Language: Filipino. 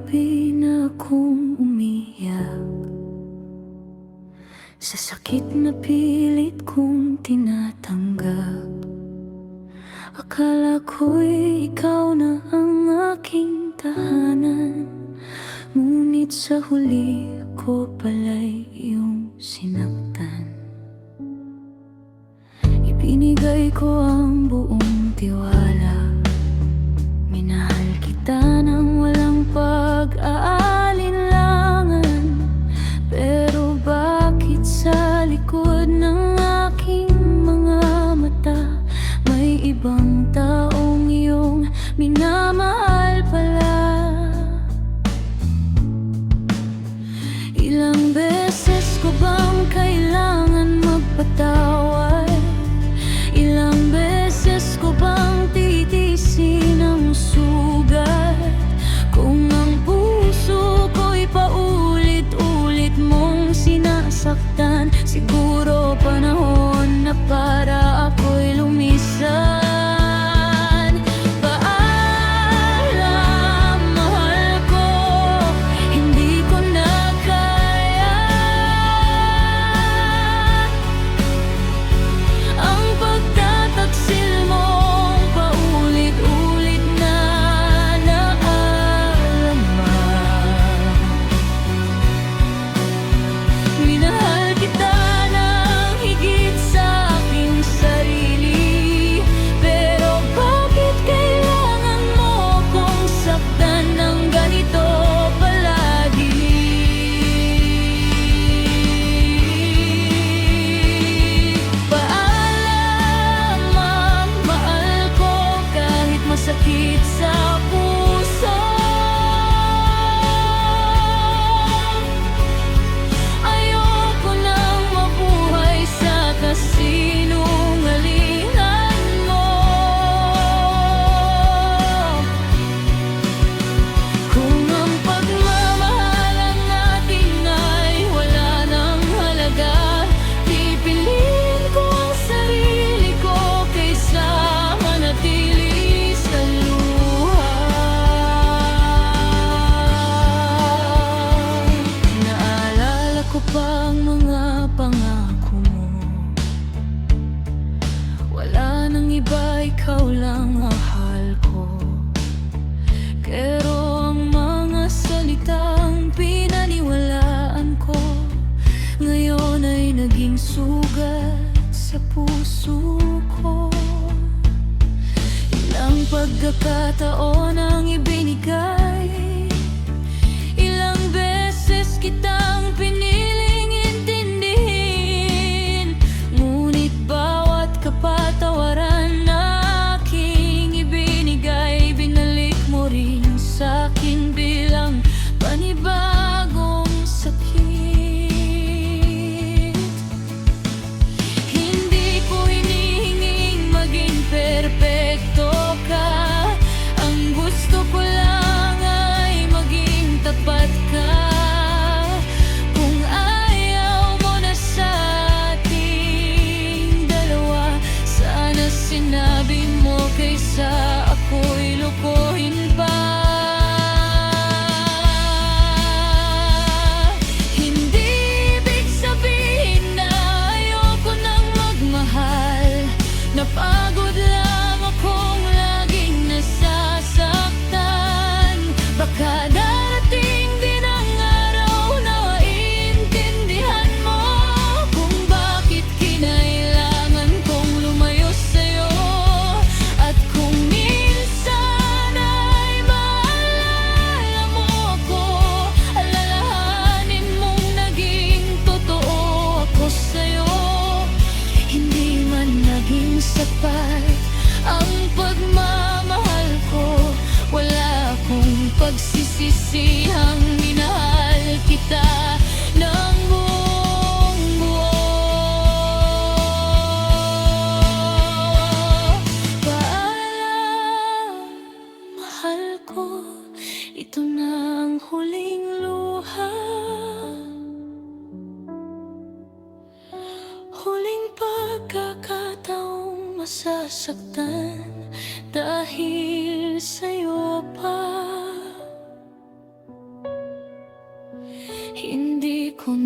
gabi na akong umiyak sa sakit na pilit kong tinatanggap. Akala ko'y ikaw na ang aking tahanan, ngunit sa huli ko pala'y iyong sinaktan. Ibinigay ko ang buong tiwala, minahal kita nang walang pag-aalinlangan. Pero bakit sa likod ng aking mga mata may ibang taong iyong minamahal pala? Ilang beses ko bang kailangan magpatawad? Ilang beses ko bang titisin ang sugat? Kung ang puso ko'y paulit-ulit mong sinasaktan, siguro panahon na para ako'y lumisan. Paalam, mahal ko, hindi ko na kaya ang pagtataksil mong paulit-ulit na naarama. Minahal kita ng higit sa aking sarili, pero bakit kailangan mo kong saktan ng ganito palagi? Paalam, mahal ko, kahit masakit sa puso. Ayoko nang mabuhay sa kasinungalingan mo. Kung ang pagmamahalan natin ay wala nang halaga, pipiliin ko ang sarili ko kaysa manatili sa luha. Naalala ko pa ang mga pangako mo, wala nang iba, ikaw lang mahal ko. Pero ang mga salitang pinaniwalaan ko ngayon ay naging sugat sa puso ko. Ilang pagkakataon ang ibinigay, ilang beses kitang piniling intindihin, ngunit bawat kapatawaran na aking ibinigay, binalik mo rin sa'kin bilang panibagong sakit. Hindi ko hinihinging maging perpekto ka, ang gusto ko lang ay maging tapat ka. Kung ayaw mo na sa ating dalawa, sana sinabi mo kaysa ako'y lukuhin pa. Hindi ibig sabihin na ayoko nang magmahal, napagod lang akong laging nasasaktan. Baka darating din ang araw na maintindihan mo kung bakit kinailangan kong lumayo sa'yo. At kung minsan ay maalala mo ako, alalahanin mong naging totoo ako sa'yo. Hindi man naging sapat ang pagmamahal ko, wala akong pagsisisihang minahal kita ng buong buo. Paalam, mahal ko, ito na ang huling luha. Huling pagkakataong masasaktan dahil sa'yo pa. ko